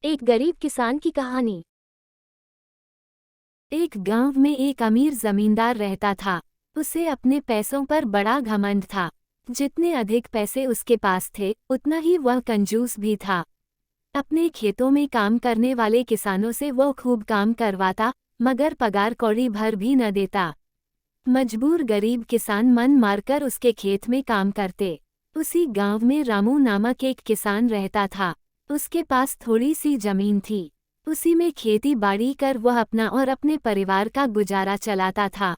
एक गरीब किसान की कहानी। एक गांव में एक अमीर जमींदार रहता था। उसे अपने पैसों पर बड़ा घमंड था। जितने अधिक पैसे उसके पास थे उतना ही वह कंजूस भी था। अपने खेतों में काम करने वाले किसानों से वह खूब काम करवाता, मगर पगार कौड़ी भर भी न देता। मजबूर गरीब किसान मन मारकर उसके खेत में काम करते। उसी गांव में रामू नामक एक किसान रहता था। उसके पास थोड़ी सी जमीन थी। उसी में खेती बाड़ी कर वह अपना और अपने परिवार का गुजारा चलाता था।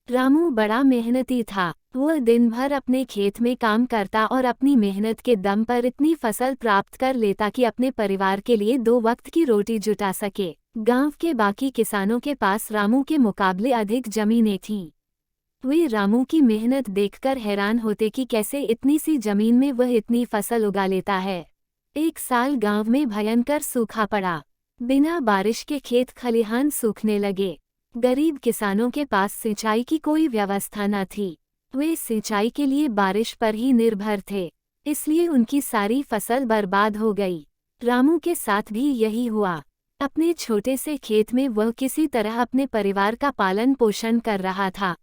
रामू बड़ा मेहनती था। वह दिन भर अपने खेत में काम करता और अपनी मेहनत के दम पर इतनी फसल प्राप्त कर लेता कि अपने परिवार के लिए 2 वक्त की रोटी जुटा सके। गांव के बाकी किसानों के पास रामू के मुकाबले अधिक जमीनें थीं। वे रामू की मेहनत देखकर हैरान होते कि कैसे इतनी सी जमीन में वह इतनी फसल उगा लेता है। एक साल गांव में भयंकर सूखा पड़ा। बिना बारिश के खेत खलिहान सूखने लगे। गरीब किसानों के पास सिंचाई की कोई व्यवस्था न थी। वे सिंचाई के लिए बारिश पर ही निर्भर थे, इसलिए उनकी सारी फसल बर्बाद हो गई। रामू के साथ भी यही हुआ। अपने छोटे से खेत में वह किसी तरह अपने परिवार का पालन पोषण कर रहा था।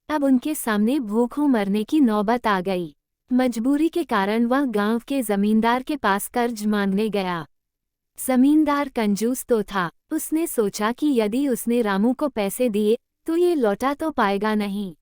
अब उनके सामने भूखों मरने की नौबत आ गई। मजबूरी के कारण वह गांव के जमींदार के पास कर्ज मांगने गया। जमींदार कंजूस तो था। उसने सोचा कि यदि उसने रामू को पैसे दिए तो ये लौटा तो पाएगा नहीं,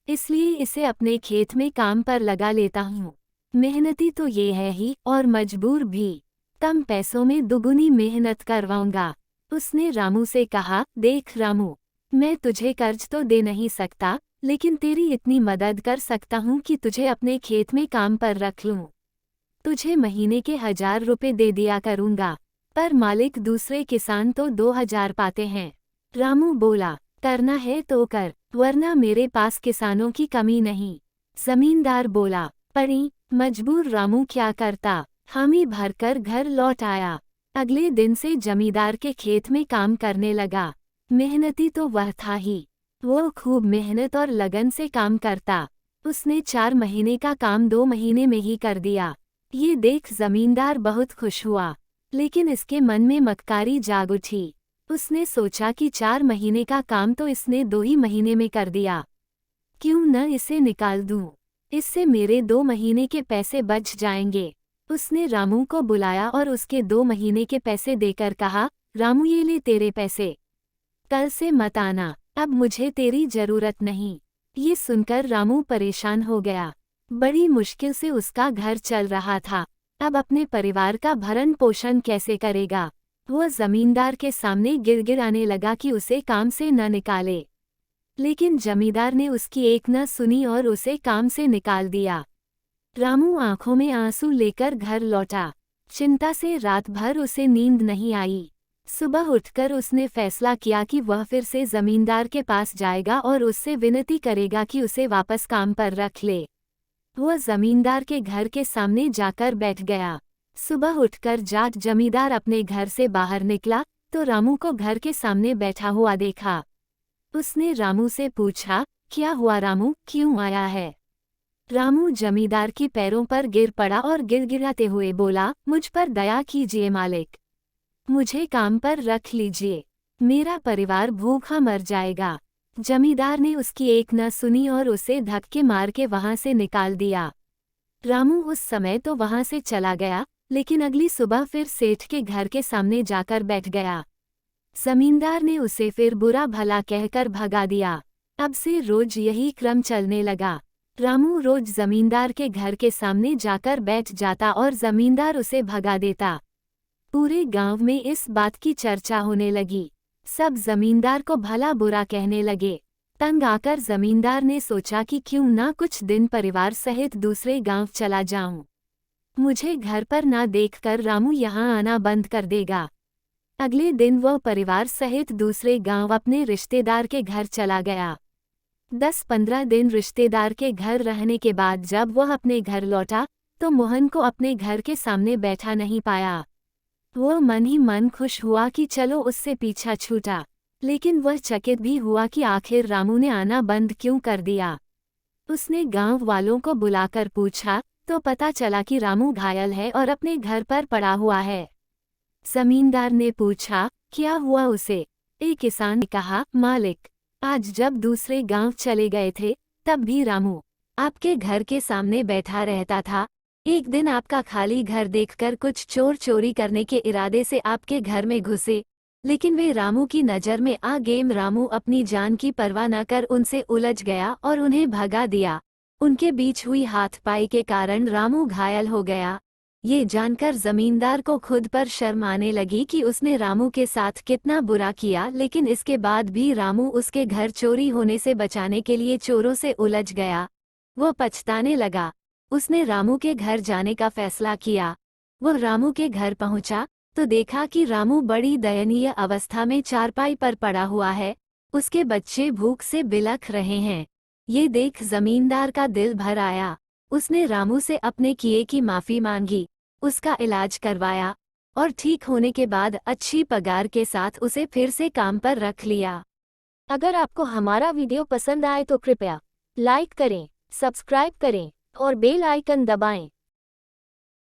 इसलिए इसे अपने खेत में काम पर लगा लेता हूँ। मेहनती तो ये है ही और मजबूर भी, कम पैसों में दुगुनी मेहनत करवाऊंगा। उसने रामू से कहा, देख रामू, मैं तुझे कर्ज तो दे नहीं सकता, लेकिन तेरी इतनी मदद कर सकता हूँ कि तुझे अपने खेत में काम पर रख लूँ। तुझे महीने के 1000 रुपये दे दिया करूँगा, पर मालिक दूसरे किसान तो 2000 पाते हैं। रामू बोला, करना है तो कर, वरना मेरे पास किसानों की कमी नहीं। जमींदार बोला, पड़ी। मजबूर रामू क्या करता, हामी भरकर घर लौट आया। अगले दिन से जमींदार के खेत में काम करने लगा। मेहनती तो वह था ही। वो खूब मेहनत और लगन से काम करता। उसने 4 महीने का काम 2 महीने में ही कर दिया। ये देख जमींदार बहुत खुश हुआ, लेकिन इसके मन में मक्कारी जाग उठी। उसने सोचा कि 4 महीने का काम तो इसने 2 ही महीने में कर दिया, क्यों न इसे निकाल दूं, इससे मेरे 2 महीने के पैसे बच जाएंगे। उसने रामू को बुलाया और उसके 2 महीने के पैसे देकर कहा, रामू ये ले तेरे पैसे, कल से मत आना, अब मुझे तेरी जरूरत नहीं। ये सुनकर रामू परेशान हो गया। बड़ी मुश्किल से उसका घर चल रहा था। अब अपने परिवार का भरण पोषण कैसे करेगा। वह जमींदार के सामने गिड़गिड़ाने लगा कि उसे काम से न निकाले, लेकिन जमींदार ने उसकी एक न सुनी और उसे काम से निकाल दिया। रामू आंखों में आंसू लेकर घर लौटा। चिंता से रात भर उसे नींद नहीं आई। सुबह उठकर उसने फैसला किया कि वह फिर से जमींदार के पास जाएगा और उससे विनती करेगा कि उसे वापस काम पर रख ले। वह जमींदार के घर के सामने जाकर बैठ गया। सुबह उठकर जाट जमींदार अपने घर से बाहर निकला तो रामू को घर के सामने बैठा हुआ देखा। उसने रामू से पूछा, क्या हुआ रामू, क्यों आया है? रामू जमींदार की पैरों पर गिर पड़ा और गिड़गिड़ाते हुए बोला, मुझ पर दया कीजिए मालिक, मुझे काम पर रख लीजिए, मेरा परिवार भूखा मर जाएगा। जमींदार ने उसकी एक न सुनी और उसे धक्के मार के वहां से निकाल दिया। रामू उस समय तो वहां से चला गया, लेकिन अगली सुबह फिर सेठ के घर के सामने जाकर बैठ गया। जमींदार ने उसे फिर बुरा भला कहकर भगा दिया। अब से रोज यही क्रम चलने लगा। रामू रोज जमींदार के घर के सामने जाकर बैठ जाता और जमींदार उसे भगा देता। पूरे गांव में इस बात की चर्चा होने लगी। सब जमींदार को भला बुरा कहने लगे। तंग आकर जमींदार ने सोचा कि क्यों ना कुछ दिन परिवार सहित दूसरे गांव चला जाऊं। मुझे घर पर ना देखकर रामू यहाँ आना बंद कर देगा। अगले दिन वह परिवार सहित दूसरे गांव अपने रिश्तेदार के घर चला गया। 10-15 दिन रिश्तेदार के घर रहने के बाद जब वह अपने घर लौटा तो मोहन को अपने घर के सामने बैठा नहीं पाया। वह मन ही मन खुश हुआ कि चलो उससे पीछा छूटा, लेकिन वह चकित भी हुआ कि आखिर रामू ने आना बंद क्यों कर दिया। उसने गांव वालों को बुलाकर पूछा तो पता चला कि रामू घायल है और अपने घर पर पड़ा हुआ है। जमींदार ने पूछा, क्या हुआ उसे? एक किसान ने कहा, मालिक, आज जब दूसरे गांव चले गए थे, तब भी रामू आपके घर के सामने बैठा रहता था। एक दिन आपका खाली घर देखकर कुछ चोर चोरी करने के इरादे से आपके घर में घुसे, लेकिन वे रामू की नज़र में आ गए। रामू अपनी जान की परवाह न कर उनसे उलझ गया और उन्हें भगा दिया। उनके बीच हुई हाथापाई के कारण रामू घायल हो गया। ये जानकर जमींदार को खुद पर शर्म आने लगी कि उसने रामू के साथ कितना बुरा किया, लेकिन इसके बाद भी रामू उसके घर चोरी होने से बचाने के लिए चोरों से उलझ गया। वो पछताने लगा। उसने रामू के घर जाने का फैसला किया। वो रामू के घर पहुंचा तो देखा कि रामू बड़ी दयनीय अवस्था में चारपाई पर पड़ा हुआ है। उसके बच्चे भूख से बिलख रहे हैं। ये देख जमींदार का दिल भर आया। उसने रामू से अपने किए की माफ़ी मांगी, उसका इलाज करवाया और ठीक होने के बाद अच्छी पगार के साथ उसे फिर से काम पर रख लिया। अगर आपको हमारा वीडियो पसंद आए तो कृपया लाइक करें, सब्सक्राइब करें और बेल आइकन दबाएं।